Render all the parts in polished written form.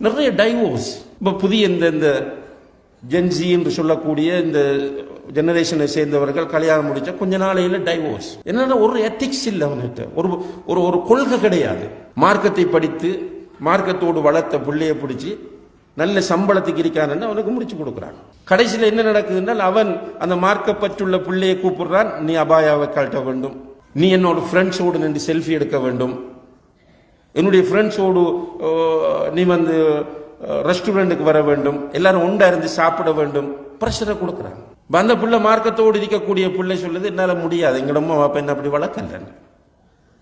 நிறைய டைவோர்ஸ். இப்போ புதிய இந்த ஜென்சி என்று சொல்லக்கூடிய இந்த ஜெனரேஷனை சேர்ந்தவர்கள் கல்யாணம் முடிச்ச கொஞ்ச நாளையில டைவோர்ஸ். என்னன்னா ஒரு எத்திக்ஸ் இல்லை அவன்கிட்ட, ஒரு கொள்கை கிடையாது. மார்க்கத்தை படித்து மார்க்கத்தோடு வளர்த்த பிள்ளைய பிடிச்சி நல்ல சம்பளத்துக்கு இருக்கான்னு அவனுக்கு முடிச்சு கொடுக்குறான். கடைசியில் என்ன நடக்குதுன்னால் அவன் அந்த மார்க்கப்பட்டுள்ள பிள்ளையை கூப்பிடுறான், நீ அபாயாவை கழட்ட வேண்டும், நீ என்னோட ஃப்ரெண்ட்ஸோடு நின்று செல்ஃபி எடுக்க வேண்டும், என்னுடைய ஃப்ரெண்ட்ஸோடு நீ வந்து ரெஸ்டாரண்ட்டுக்கு வர வேண்டும், எல்லாரும் உண்டா இருந்து சாப்பிட வேண்டும், பிரஷரை கொடுக்குறாங்க. அந்த பிள்ளை மார்க்கத்தோடு இருக்கக்கூடிய பிள்ளை சொல்லுது, என்னால் முடியாது, எங்களம்மா அப்ப என்ன அப்படி வளர்க்கல.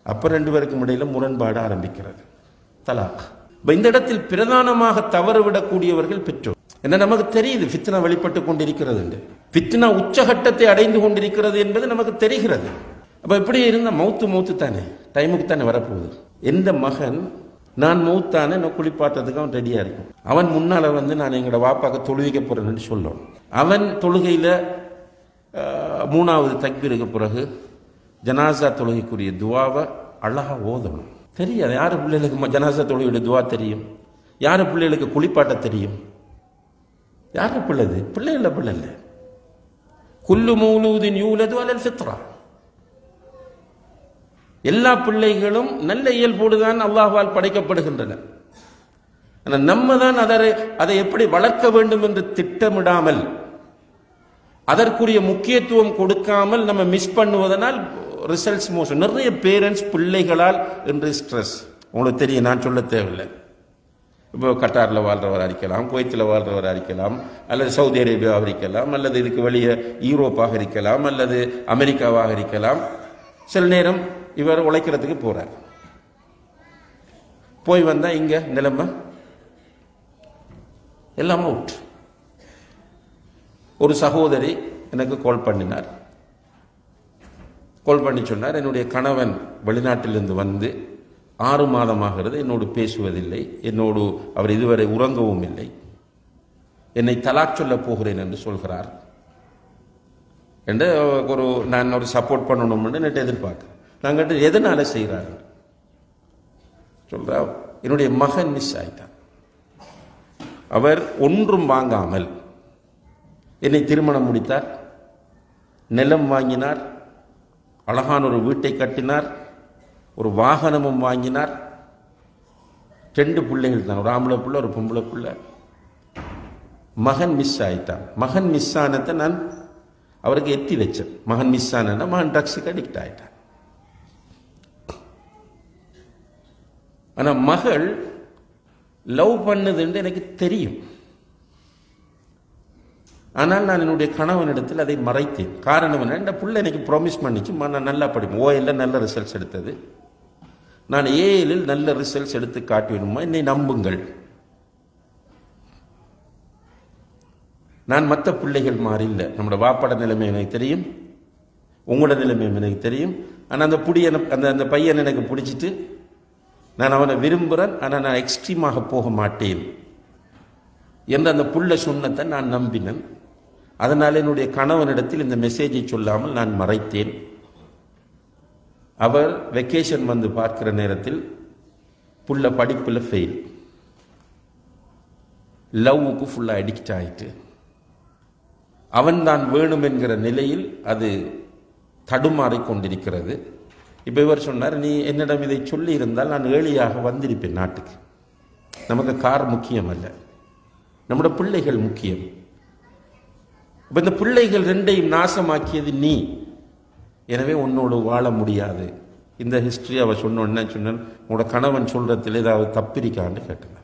அப்ப 2 பேருக்கும் இடையில முரண்பாடு ஆரம்பிக்கிறது, தலாக். இந்த இடத்தில் பிரதானமாக தவறு விடக்கூடியவர்கள் பெற்றோர். என்ன நமக்கு தெரியுது ஃபித்னா வெளிப்பட்டு கொண்டிருக்கிறது, ஃபித்னா உச்சகட்டத்தை அடைந்து கொண்டிருக்கிறது என்பது நமக்கு தெரிகிறது. அப்ப இப்படி இருந்தா மௌத்து தானே, டைமுக்கு தானே வரப்போகுது. எந்த மகன் நான் மௌத்தானே நான் குளிப்பாட்டுறதுக்கு அவன் ரெடியா இருக்கும். அவன் முன்னால வந்து நான் எங்களோட வாப்பாக்க தொழுவிக்க போறேன்னு சொல்லணும். அவன் தொழுகையில 3வது தக்பீருக்கு பிறகு ஜனாசா தொழுகைக்குரிய துவாவை அழகா ஓதணும். தெரியாது யாரு பிள்ளைகளுக்கு ஜனாசா தொழுகையுடைய துவா தெரியும், யாரு பிள்ளைகளுக்கு குளிப்பாட்ட தெரியும், யாரு பிள்ளைது பிள்ளை இல்லை. குல்லு மௌலூதின் யூலது அலல் ஃபித்ரா. எல்லா பிள்ளைகளும் நல்ல இயல்போடுதான் அல்லாஹ்வால் படைக்கப்படுகின்றன. நம்ம தான் அதை எப்படி வளர்க்க வேண்டும் என்று திட்டமிடாமல் அதற்குரிய முக்கியத்துவம் கொடுக்காமல் நம்ம மிஸ் பண்ணுவதனால் ரிசல்ட்ஸ் மோசம். நிறைய பேரண்ட்ஸ் பிள்ளைகளால் என்று ஸ்ட்ரெஸ். உங்களுக்கு தெரியும், நான் சொல்ல தேவையில்லை. இப்போ கட்டாரில் வாழ்றவராக இருக்கலாம், குவைத்தில் வாழ்றவராக இருக்கலாம், அல்லது சவுதி அரேபியாவாக இருக்கலாம், அல்லது இதுக்கு வெளியே யூரோப்பாக இருக்கலாம், அல்லது அமெரிக்காவாக இருக்கலாம். சில நேரம் இவர் உழைக்கிறதுக்கு போறார், போய் வந்தா இங்க நிலைமை எல்லாம் அவுட். ஒரு சகோதரி எனக்கு கால் பண்ணினார். கால் பண்ணி சொன்னார், என்னுடைய கணவன் வெளிநாட்டிலிருந்து வந்து 6 மாதமாகிறது, என்னோடு பேசுவதில்லை, என்னோடு அவர் இதுவரை உறங்கவும் இல்லை, என்னை தலாக் சொல்ல போகிறேன் என்று சொல்கிறார் என்று நான் ஒரு சப்போர்ட் பண்ணணும்னு நேற்று எதிர்பார்க்கிறேன். நாங்கள் எதனால செய்கிறாரு சொல்றா, என்னுடைய மகன் மிஸ் ஆயிட்டான். அவர் ஒன்றும் வாங்காமல் என்னை திருமணம் முடித்தார், நிலம் வாங்கினார், அழகான ஒரு வீட்டை கட்டினார், ஒரு வாகனமும் வாங்கினார். 2 பிள்ளைகள் தான், ஒரு ஆம்பளை பிள்ளை ஒரு பொம்பளை பிள்ளை. மகன் மிஸ் ஆயிட்டான். மகன் மிஸ் ஆனதை நான் அவருக்கு எத்தி வச்சேன். மகன் மிஸ் ஆனா மகன் ட்ரக்ஸுக்கு அடிக்ட் ஆயிட்டான். ஆனா மகள் லவ் பண்ணதுன்னு எனக்கு தெரியும். ஆனால் நான் என்னுடைய கணவனிடத்தில் அதை மறைத்தேன். காரணம் என்ன, இந்த பிள்ளை எனக்கு ப்ராமிஸ் பண்ணிச்சு, நான் நல்லா படிப்பேன், ஓஎல்ல நல்ல ரிசல்ட்ஸ் எடுத்தது, நான் ஏஎல்லில் நல்ல ரிசல்ட்ஸ் எடுத்து காட்டுவேணுமா, என்னை நம்புங்கள், நான் மற்ற பிள்ளைகள் மாறி இல்லை. நம்மளோட வாப்பாட நிலைமை எனக்கு தெரியும், உங்களோட நிலைமையும் எனக்கு தெரியும். ஆனால் அந்த பையன் எனக்கு பிடிச்சிட்டு நான் அவனை விரும்புகிறேன், ஆனால் நான் எக்ஸ்ட்ரீமாக போக மாட்டேன் என்று அந்த புள்ள சொன்னதை நான் நம்பினேன். அதனால் என்னுடைய கணவனிடத்தில் இந்த மெசேஜை சொல்லாமல் நான் மறைத்தேன். அவர் வெக்கேஷன் வந்து பார்க்கிற நேரத்தில் புள்ள படிப்பில் ஃபெயில், லவ்வுக்கு ஃபுல்லாக அடிக்ட் ஆயிட்டு, அவன் தான் வேணும் என்கிற நிலையில் அது தடுமாறிக் கொண்டிருக்கிறது. இப்போ இவர் சொன்னார், நீ என்னிடம் இதை சொல்லி இருந்தால் நான் ஏழியாக வந்திருப்பேன் நாட்டுக்கு. நமக்கு கார் முக்கியம் அல்ல, நம்முடைய பிள்ளைகள் முக்கியம். இப்போ இந்த பிள்ளைகள் 2ஐயும் நாசமாக்கியது நீ, எனவே உன்னோடு வாழ முடியாது. இந்த ஹிஸ்டரி அவ சொன்னோன்னு சொன்னான், உங்களோட கணவன் சொல்றதுல ஏதாவது தப்பிரிக்கான்னு கேட்டேன்.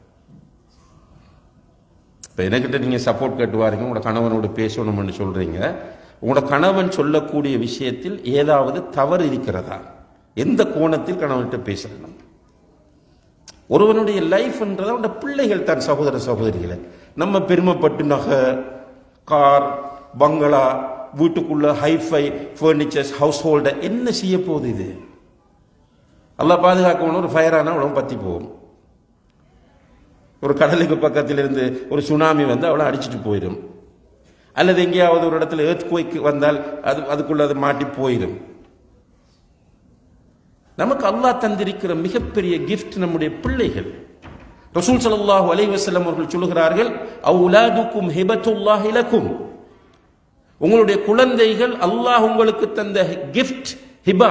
இப்போ எனக்கிட்ட நீங்கள் சப்போர்ட் கேட்டுவாருங்க, உங்களோட கணவனோடு பேசணும்னு சொல்றீங்க, உங்களோட கணவன் சொல்லக்கூடிய விஷயத்தில் ஏதாவது தவறு இருக்கிறதா, எந்த கோணத்தில் கணவன்கிட்ட பேசணும். ஒருவனுடைய லைஃப்ன்றத அவனோட பிள்ளைகள் தான். சகோதர சகோதரிகளை நம்ம பெருமைப்பட்டு நகை, கார், பங்களா, வீட்டுக்குள்ள ஹைஃபை ஃபர்னிச்சர்ஸ், ஹவுஸ் ஹோல்டர் என்ன செய்ய போகுது? இது அல்லாஹ் பாதுகாக்கணும். ஒரு ஃபயர் ஆனால் உடம்பு பற்றி போகும். ஒரு கடலுக்கு பக்கத்தில் இருந்து ஒரு சுனாமி வந்து அவளை அடிச்சுட்டு போயிடும். அல்லது எங்கேயாவது ஒரு இடத்துல எர்த்குவேக் வந்தால் அதுக்குள்ள அது மாட்டி போயிடும். நமக்கு அல்லாஹ் தந்திருக்கிற மிகப்பெரிய கிஃப்ட் நம்முடைய பிள்ளைகள். ரசூல் ஸல்லல்லாஹு அலைஹி வஸல்லம் அவர்கள் சொல்கிறார்கள், அவுலாதுக்கும் ஹிபத்துல்லாஹி லக்கும், உங்களுடைய குழந்தைகள் அல்லாஹ் உங்களுக்கு தந்த கிஃப்ட், ஹிபா.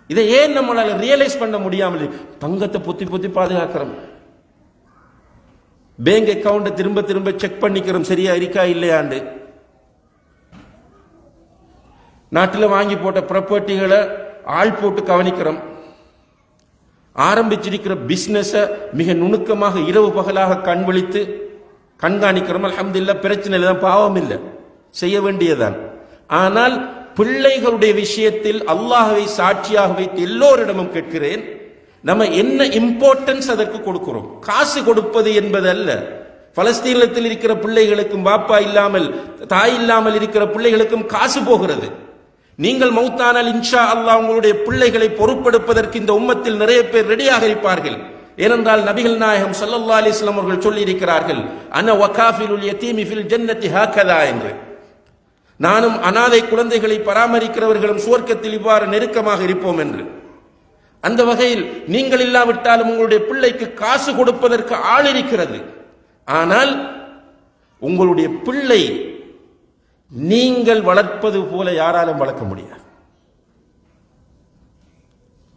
இதை ஏன் நம்மளால ரியலைஸ் பண்ண முடியாமல்? தங்கத்தை பொத்தி பொத்தி பாதுகாக்கிறோம், பேங்க் அக்கவுண்ட் திரும்ப திரும்ப செக் பண்ணிக்கிறோம் சரியா இருக்கா இல்லையாண்டு, நாட்டில் வாங்கி போட்ட ப்ராப்பர்ட்டிகளை ஆள் போட்டு கவனிக்கிறோம், ஆரம்பிச்சிருக்கிற பிசினஸ மிக நுணுக்கமாக இரவு பகலாக கண் விழித்து கண்காணிக்கிறோம். அல்ஹம்துலில்லாஹ், பிரச்சனை இல்லை, பாவம் இல்லை, செய்ய வேண்டியதான். ஆனால் பிள்ளைகளுடைய விஷயத்தில் அல்லாஹ்வை சாட்சியாக வைத்து எல்லோரிடமும் கேட்கிறேன், நம்ம என்ன இம்பார்ட்டன்ஸ் அதற்கு கொடுக்கிறோம்? காசு கொடுப்பது என்பது அல்ல. பலஸ்தீனத்தில் இருக்கிற பிள்ளைகளுக்கும் பாப்பா இல்லாமல் தாய் இல்லாமல் இருக்கிற பிள்ளைகளுக்கும் காசு போகிறது. நீங்கள் மௌத்தானால் இன்ஷா அல்லாஹ் உங்களுடைய பிள்ளைகளை பொறுப்பெடுப்பதற்கு இந்த உம்மத்தில் நிறைய பேர் ரெடியாக இருப்பார்கள். ஏனென்றால் நபிகள் நாயகம் ஸல்லல்லாஹு அலைஹி வஸல்லம் அவர்கள் சொல்லி இருக்கிறார்கள், அன வகாஃபிலுல் யதீமி ஃபில் ஜன்னதி ஹாகதா என்று. நானும் அனாதை குழந்தைகளை பராமரிக்கிறவர்களும் சுவர்க்கத்தில் இவ்வாறு நெருக்கமாக இருப்போம் என்று. அந்த வகையில் நீங்கள் இல்லாவிட்டாலும் உங்களுடைய பிள்ளைக்கு காசு கொடுப்பதற்கு ஆள் இருக்கிறது. ஆனால் உங்களுடைய பிள்ளை நீங்கள் வளர்ப்பது போல யாராலும் வளர்க்க முடியாது.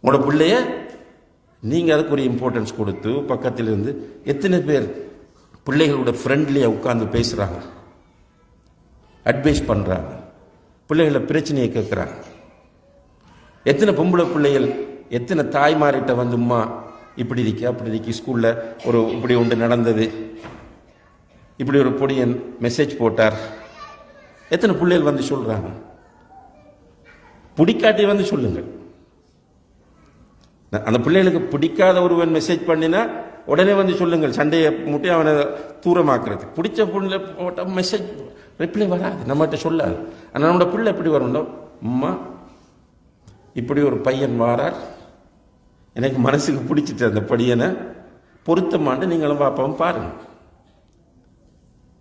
உங்களோட பிள்ளைய நீங்க அதுக்கு ஒரு இம்பார்ட்டன்ஸ் கொடுத்து பக்கத்தில் இருந்து, எத்தனை பேர் பிள்ளைகளோட ஃப்ரெண்ட்லியா உட்கார்ந்து பேசுறாங்க, அட்வைஸ் பண்றாங்க, பிள்ளைகள பிரச்சனையை கேட்கிறாங்க. எத்தனை பொம்பளை பிள்ளைகள் எத்தனை தாய்மார்கிட்ட வந்தும்மா இப்படி இருக்கு அப்படி இருக்கு, ஸ்கூல்ல ஒரு இப்படி ஒன்று நடந்தது, இப்படி ஒரு பொடியன் மெசேஜ் போட்டார், எத்தனை பிள்ளைகள் வந்து சொல்றாங்க. பிடிக்காட்டி வந்து சொல்லுங்கள். அந்த பிள்ளைகளுக்கு பிடிக்காத ஒருவன் மெசேஜ் பண்ணினா உடனே வந்து சொல்லுங்கள், சண்டையை முட்டி அவனை தூரமாக்குறது. பிடிச்ச பிள்ளை போட்ட மெசேஜ் ரிப்ளை வராது, நம்மகிட்ட சொல்லாது. ஆனால் நம்மளோட பிள்ளை எப்படி வரணும், அம்மா இப்படி ஒரு பையன் வாரார், எனக்கு மனசுக்கு பிடிச்சிட்டு அந்த பையனை பொருத்தமாண்டு நீங்களும் பாப்பாவும் பாருங்க.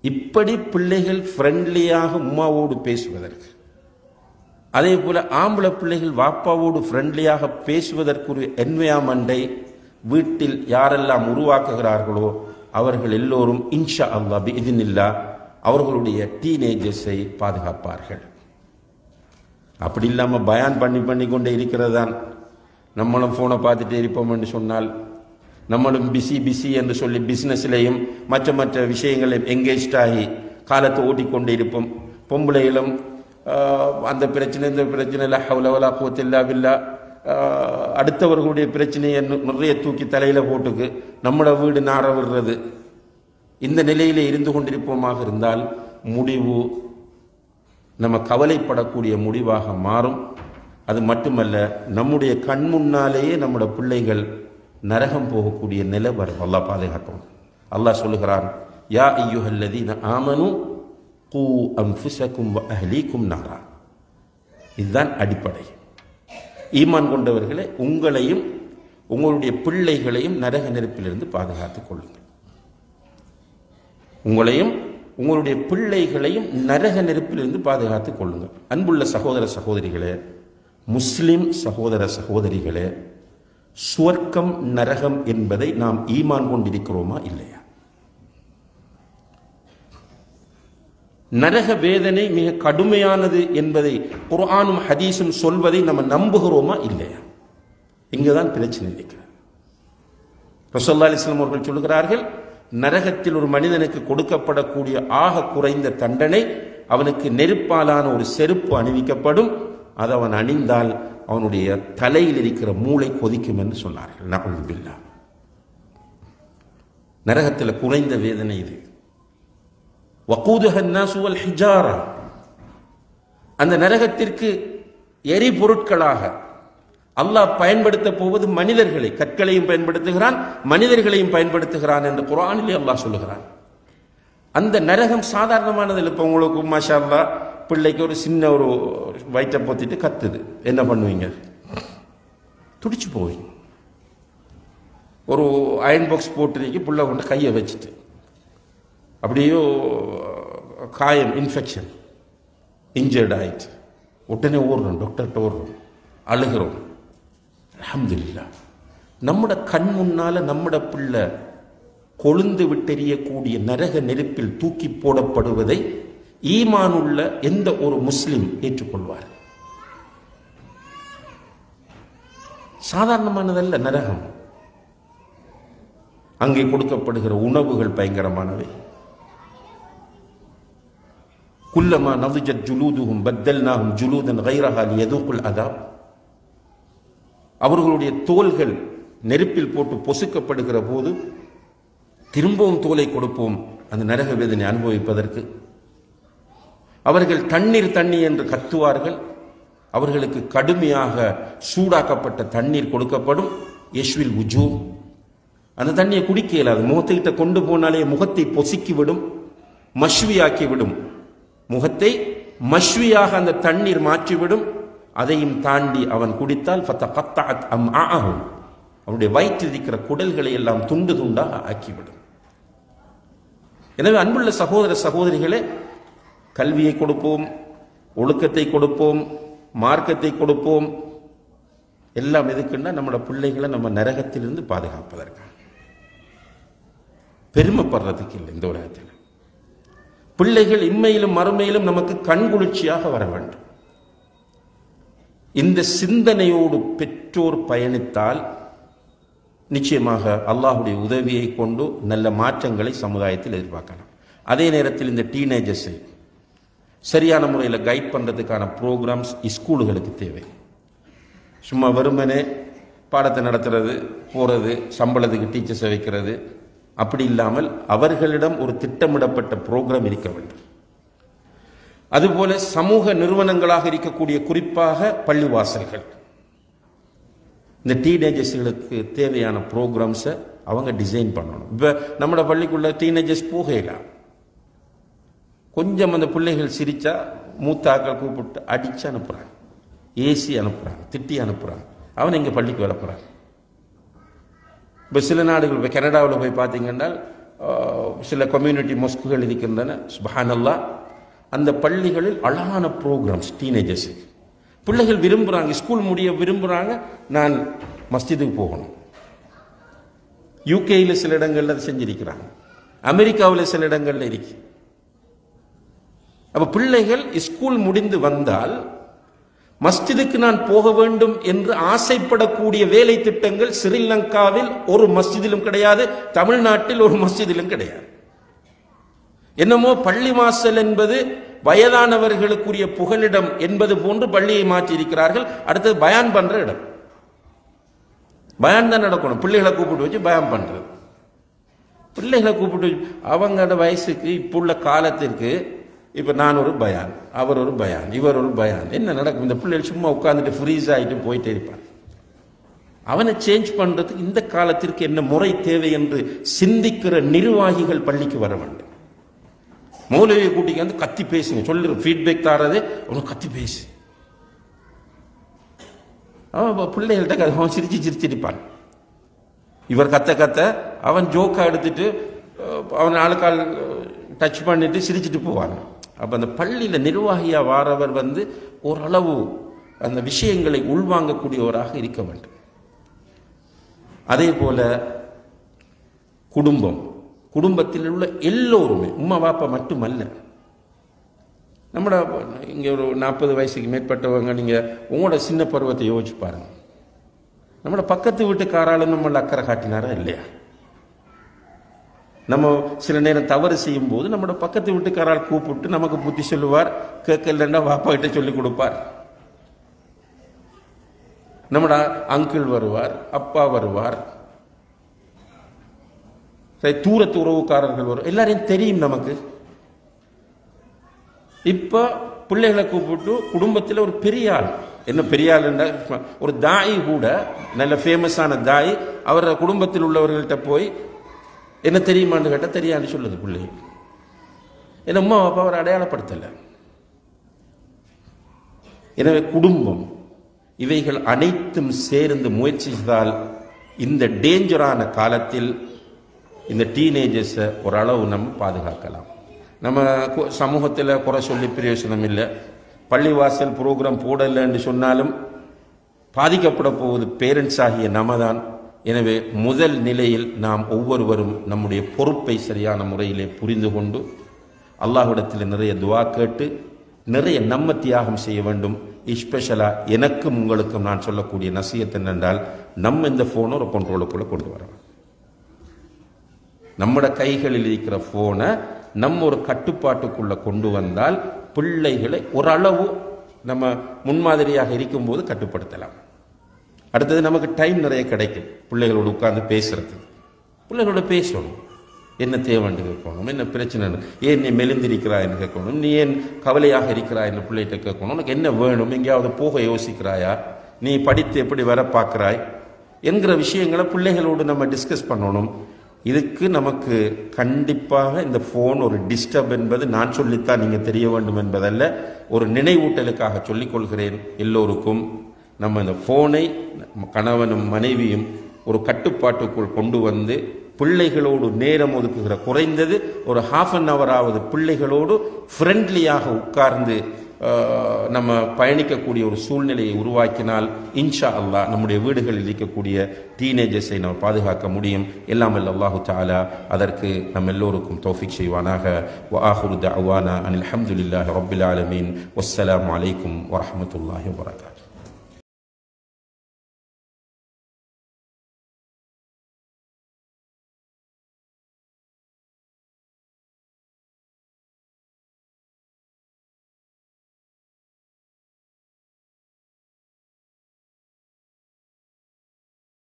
இப்படி பிள்ளைகள் ஃப்ரெண்ட்லியாக உம்மாவோடு பேசுவதற்கு, அதே போல ஆம்பளை பிள்ளைகள் வாப்பாவோடு ஃப்ரெண்ட்லியாக பேசுவதற்கு ஒரு என்வைரன்மெண்டை வீட்டில் யாரெல்லாம் உருவாக்குகிறார்களோ அவர்கள் எல்லோரும் இன்ஷா அல்லாஹ் பிஇذنில்லாஹ் அவர்களுடைய டீனேஜர்ஸை பாதுகாப்பார்கள். அப்படி இல்லாமல் பயான் பண்ணி கொண்டே இருக்கிறது தான். நம்மளும் ஃபோனை பார்த்துட்டே இருப்போம் என்று சொன்னால், நம்மளும் பிஸி என்று சொல்லி பிஸ்னஸ்லையும் மற்ற விஷயங்களையும் எங்கேஜ் ஆகி காலத்தை ஓட்டிக்கொண்டே இருப்போம். பொம்பளைகளும் அந்த பிரச்சனை இந்த பிரச்சனை லா ஹவ்ல வலா குவத்த இல்லா பில்லாஹ், அடுத்தவர்களுடைய பிரச்சனையை நிறைய தூக்கி தலையில் போட்டுக்கு நம்மளோட வீடு நார விடுறது, இந்த நிலையிலே இருந்து கொண்டிருப்போமாக இருந்தால் முடிவு நம்ம கவலைப்படக்கூடிய முடிவாக மாறும். அது மட்டுமல்ல, நம்முடைய கண் முன்னாலேயே நம்முடைய பிள்ளைகள் நரகம் போகக்கூடிய நிலை வரும். அல்லாஹ் பாதுகாக்கும். அல்லாஹ் சொல்லுகிறான், யா அய்யுஹல்லதீன ஆமனு கூ அன்ஃபுஸக்கும் வ அஹ்லீக்கும் நாரா. இதுதான் அடிப்படை. ஈமான் கொண்டவர்களே, உங்களையும் உங்களுடைய பிள்ளைகளையும் நரக நெருப்பிலிருந்து பாதுகாத்துக் கொள்ளுங்கள். உங்களையும் உங்களுடைய பிள்ளைகளையும் நரக நெருப்பிலிருந்து பாதுகாத்துக் கொள்ளுங்கள். அன்புள்ள சகோதர சகோதரிகளே, முஸ்லிம் சகோதர சகோதரிகளே, சுவர்க்கம் நரகம் என்பதை நாம் ஈமான் கொண்டிருக்கிறோமா இல்லையா? நரக வேதனை மிக கடுமையானது என்பதை குர்ஆனும் ஹதீஸும் சொல்வதை நம்ம நம்புகிறோமா இல்லையா? இங்குதான் பிரச்சனை இருக்கிறது. ரசூலுல்லாஹி ஸல்லல்லாஹு அலைஹி வஸல்லம் அவர்கள் சொல்கிறார்கள், நரகத்தில் ஒரு மனிதனுக்கு கொடுக்கப்படக்கூடிய ஆக குறைந்த தண்டனை, அவனுக்கு நெருப்பாலான ஒரு செருப்பு அணிவிக்கப்படும். அது அவன் அணிந்தால் அவனுடைய தலையில் இருக்கிற மூளை கொதிக்கும் என்று சொன்னார்கள். நஅூது பில்லாஹ். நரகத்தில் குறைந்த வேதனை இது. வகூதுஹன் நாஸ் வல் ஹிஜாரா. அந்த நரகத்திற்கு எரிபொருட்களாக அல்லாஹ் பயன்படுத்த போவது மனிதர்களை, கற்களையும் பயன்படுத்துகிறான், மனிதர்களையும் பயன்படுத்துகிறான் என்று குர்ஆனிலே அல்லாஹ் சொல்லுகிறான். அந்த நரகம் சாதாரணமானதில். இப்போ உங்களுக்கு மாஷா அல்லாஹ் பிள்ளைக்கு ஒரு சின்ன ஒரு வயிற்றை பொத்திட்டு கத்துது, என்ன பண்ணுவீங்க? துடிச்சு போவீங்க. ஒரு அயன் பாக்ஸ் போட்டுருக்கு, புள்ள கொண்டு கையை வச்சுட்டு அப்படியோ காயம், இன்ஃபெக்ஷன், இன்ஜர்ட் ஆயிடுச்சு, உடனே ஓடுறோம், டாக்டர்கிட்ட ஓடுறோம், அழுகிறோம். அல்ஹம்துலில்லாஹ், நம்மட கண் முன்னால நம்மட பிள்ளை கொழுந்து விட்டெறியக்கூடிய நரக நெருப்பில் தூக்கி போடப்படுவதை ஈமானுள்ள எந்த ஒரு முஸ்லிம் ஏற்றுக்கொள்வார்? சாதாரணமானதல்ல நரகம். அங்கே கொடுக்கப்படுகிற உணவுகள் பயங்கரமானவை. குல்லமா நضجت جلودهم بدلناهم جلودا غيرها ليذوقوا العذاب. அவர்களுடைய தோள்கள் நெருப்பில் போட்டு பொசுக்கப்படுகிற போது திரும்பவும் தோலை கொடுப்போம் அந்த நரக வேதனை அனுபவிப்பதற்கு. அவர்கள் தண்ணீர் தண்ணீர் என்று கத்துவார்கள். அவர்களுக்கு கடுமையாக சூடாக்கப்பட்ட தண்ணீர் கொடுக்கப்படும். யஷ்வில் உஜூ, அந்த தண்ணியை குடிக்க இயலாது. முகத்துக்கிட்ட கொண்டு போனாலே முகத்தை பொசுக்கிவிடும், மஷ்வியாக்கிவிடும். முகத்தை மஷ்வியாக அந்த தண்ணீர் மாற்றிவிடும். அதையும் தாண்டி அவன் குடித்தால் ஃபதகத்தஅத் அம்ஆஹு, அவனுடைய வயிற்றில் இருக்கிற குடல்களை எல்லாம் துண்டு துண்டாக ஆக்கிவிடும். எனவே அன்புள்ள சகோதர சகோதரிகளே, கல்வியை கொடுப்போம், ஒழுக்கத்தை கொடுப்போம், மார்க்கத்தை கொடுப்போம். எல்லாம் எதுக்குன்னா நம்மளோட பிள்ளைகளை நம்ம நரகத்திலிருந்து பாதுகாப்பதற்கு, பெருமைப்படுறதுக்கு இல்லை. இந்த உலகத்தில் பிள்ளைகள் இம்மையிலும் மறுமையிலும் நமக்கு கண்குளிர்ச்சியாக வர வேண்டும். இந்த சிந்தனையோடு பெற்றோர் பயணித்தால் நிச்சயமாக அல்லாஹுடைய உதவியை கொண்டு நல்ல மாற்றங்களை சமுதாயத்தில் எதிர்பார்க்கலாம். அதே நேரத்தில் இந்த டீனேஜர்ஸை சரியான முறையில் கைட் பண்ணுறதுக்கான ப்ரோக்ராம்ஸ் ஸ்கூலுகளுக்கு தேவை. சும்மா வெறுமனே பாடத்தை நடத்துறது, போகிறது, சம்பளத்துக்கு டீச்சர்ஸை வைக்கிறது, அப்படி இல்லாமல் அவர்களிடம் ஒரு திட்டமிடப்பட்ட ப்ரோக்ராம் இருக்க வேண்டும். அதுபோல சமூக நிறுவனங்களாக இருக்கக்கூடிய குறிப்பாக பள்ளிவாசல்கள் இந்த டீனேஜர்ஸ்களுக்கு தேவையான ப்ரோக்ராம்ஸை அவங்க டிசைன் பண்ணணும். இப்போ நம்மளோட பள்ளிக்குள்ள டீனேஜர்ஸ் போகலாம். கொஞ்சம் அந்த பிள்ளைகள் சிரிச்சா மூத்தாக்கள் கூப்பிட்டு அடித்து அனுப்புகிறாங்க, ஏசி அனுப்புகிறாங்க, திட்டி அனுப்புகிறாங்க. அவன் இங்கே பள்ளிக்கு வரப்போகிறாங்க. இப்போ சில நாடுகள், இப்போ கனடாவில் போய் பார்த்தீங்கன்னா சில கம்யூனிட்டி மொஸ்குகள் இருக்கின்றன. சுப்ஹானல்லாஹ், அந்த பள்ளிகளில் அழகான ப்ரோக்ராம்ஸ் டீனேஜர்ஸுக்கு. பிள்ளைகள் விரும்புகிறாங்க, ஸ்கூல் முடிய விரும்புகிறாங்க, நான் மஸ்ஜிதுக்கு போகணும். யூகேயில் சில இடங்களில் அதை செஞ்சிருக்கிறாங்க, அமெரிக்காவில் சில இடங்களில் இருக்கு. அப்போ பிள்ளைகள் ஸ்கூல் முடிந்து வந்தால் மஸ்ஜிதுக்கு நான் போக வேண்டும் என்று ஆசைப்படக்கூடிய வேலை திட்டங்கள் ஸ்ரீலங்காவில் ஒரு மஸ்ஜிதிலும் கிடையாது, தமிழ்நாட்டில் ஒரு மஸ்ஜிதிலும் கிடையாது. என்னமோ பள்ளி வாசல் என்பது வயதானவர்களுக்குரிய புகலிடம் என்பது போன்று பள்ளியை மாற்றி இருக்கிறார்கள். அடுத்தது பயான் பண்ற இடம். பயான் தான் நடக்கணும். பிள்ளைகளை கூப்பிட்டு வச்சு பயான் பண்றது. பிள்ளைகளை கூப்பிட்டு அவங்களோட வயசுக்கு இப்போ உள்ள காலத்திற்கு இப்போ நான் ஒரு பயான், அவர் ஒரு பயான், இவர் ஒரு பயான், என்ன நடக்கும்? இந்த பிள்ளைகள் சும்மா உட்காந்துட்டு ஃப்ரீஸ் ஆகிட்டு போயிட்டே இருப்பான். அவனை சேஞ்ச் பண்றதுக்கு இந்த காலத்திற்கு என்ன முறை தேவை என்று சிந்திக்கிற நிர்வாகிகள் பள்ளிக்கு வர வேண்டும். மௌலவியை கூட்டிக்கு வந்து கத்தி பேசுங்க, சொல்லு ஃபீட்பேக் தாரது அவனுக்கு கத்தி பேசு. அவன் பிள்ளைகள்கிட்ட அவன் சிரிச்சிருப்பான். இவர் கத்த கத்த அவன் ஜோக்கா எடுத்துட்டு அவன் ஆளுக்கால் டச் பண்ணிட்டு சிரிச்சுட்டு போவாங்க. அப்போ அந்த பள்ளியில் நிர்வாகியாக வாரவர் வந்து ஓரளவு அந்த விஷயங்களை உள்வாங்கக்கூடியவராக இருக்க வேண்டும். அதே போல குடும்பத்தில் உள்ள எல்லோருமே, உம்மா பாப்பா மட்டுமல்ல, நம்மளோட இங்கே ஒரு 40 வயசுக்கு மேற்பட்டவங்க, நீங்கள் உங்களோட சின்ன பருவத்தை யோசிச்சு பாருங்க. நம்மளோட பக்கத்து வீட்டுக்காராலும் நம்மள அக்கறை காட்டினாரா இல்லையா? நம்ம சில நேரம் தவறு செய்யும் போது நம்மளோட பக்கத்து வீட்டுக்காரால் கூப்பிட்டு நமக்கு புத்தி சொல்லுவார், கேட்கலன்னா வாப்பா கிட்ட சொல்லி கொடுப்பார். நம்மளோட அங்கிள் வருவார், அப்பா வருவார், தூரத்து உறவுக்காரர்கள் வரும், எல்லாரையும் தெரியும் நமக்கு. இப்ப பிள்ளைகளை கூப்பிட்டு குடும்பத்தில் ஒரு பெரிய ஆள், என்ன பெரிய ஆள், ஒரு தாய் கூட, நல்ல ஃபேமஸான தாய், அவர குடும்பத்தில் உள்ளவர்கள்ட்ட போய் என்ன தெரியுமான்னு கேட்டால் தெரியான்னு சொல்லுது பிள்ளை. என்ன அம்மா அப்பா அவர் அடையாளப்படுத்தலை. எனவே குடும்பம் இவைகள் அனைத்தும் சேர்ந்து முயற்சி செய்தால் இந்த டேஞ்சரான காலத்தில் இந்த டீனேஜர்ஸை ஓரளவு நம்ம பாதுகாக்கலாம். நம்ம சமூகத்தில் குறை சொல்லி பிரயோஜனம் இல்லை. பள்ளிவாசல் ப்ரோக்ராம் போடலைன்னு சொன்னாலும் பாதிக்கப்பட போவது பேரண்ட்ஸ் ஆகிய நம்ம தான். எனவே முதல் நிலையில் நாம் ஒவ்வொருவரும் நம்முடைய பொறுப்பை சரியான முறையிலே புரிந்து கொண்டு அல்லாஹ்விடத்தில் நிறைய துஆ கேட்டு நிறைய நம்ம தியாகம் செய்ய வேண்டும். எஸ்பெஷலாக எனக்கும் உங்களுக்கும் நான் சொல்லக்கூடிய நசியத் என்னென்றால், நம்ம இந்த ஃபோனை ஒரு கண்ட்ரோலுக்குள்ளே கொண்டு வரணும். நம்மட கைகளில் இருக்கிற ஃபோனை நம்ம ஒரு கட்டுப்பாட்டுக்குள்ளே கொண்டு வந்தால் பிள்ளைகளை ஓரளவு நம்ம முன்மாதிரியாக இருக்கும்போது கட்டுப்படுத்தலாம். அடுத்தது நமக்கு டைம் நிறைய கிடைக்கும் பிள்ளைகளோடு உட்கார்ந்து பேசுறது. பிள்ளைகளோட பேசணும், என்ன தேவைன்னு கேட்கணும், என்ன பிரச்சனை, ஏன் நீ மெலிந்திருக்கிறாய்ன்னு கேட்கணும், நீ ஏன் கவலையாக இருக்கிறாய்ன்னு பிள்ளைகிட்ட கேட்கணும், உனக்கு என்ன வேணும், எங்கேயாவது போக யோசிக்கிறாயா, நீ படித்து எப்படி வர பார்க்குறாய் என்கிற விஷயங்களை பிள்ளைகளோடு நம்ம டிஸ்கஸ் பண்ணணும். இதுக்கு நமக்கு கண்டிப்பாக இந்த ஃபோன் ஒரு டிஸ்டர்ப் என்பது நான் சொல்லித்தான் நீங்கள் தெரிய வேண்டும் என்பதல்ல, ஒரு நினைவூட்டலுக்காக சொல்லிக்கொள்கிறேன் எல்லோருக்கும். நம்ம இந்த ஃபோனை கணவனும் மனைவியும் ஒரு கட்டுப்பாட்டுக்குள் கொண்டு வந்து பிள்ளைகளோடு நேரம் ஒதுக்குகிற, குறைந்தது ஒரு ½ அன் ஹவராவது பிள்ளைகளோடு ஃப்ரெண்ட்லியாக உட்கார்ந்து நம்ம பயணிக்கக்கூடிய ஒரு சூழ்நிலையை உருவாக்கினால் இன்ஷா அல்லாஹ் நம்முடைய வீடுகளில் இருக்கக்கூடிய டீனேஜர்ஸை நம்ம பாதுகாக்க முடியும். எல்லாம் வல்ல அல்லாஹு தஆலா அதற்கு நம் எல்லோருக்கும் தௌஃபீக் செய்வானாக. வ ஆஹிரு தஅவானா அனில் ஹம்துலில்லாஹி ரப்பில் ஆலமீன். வஸ்ஸலாமு அலைக்கும் வரஹ்மத்துல்லாஹி வபரகாத்துஹு.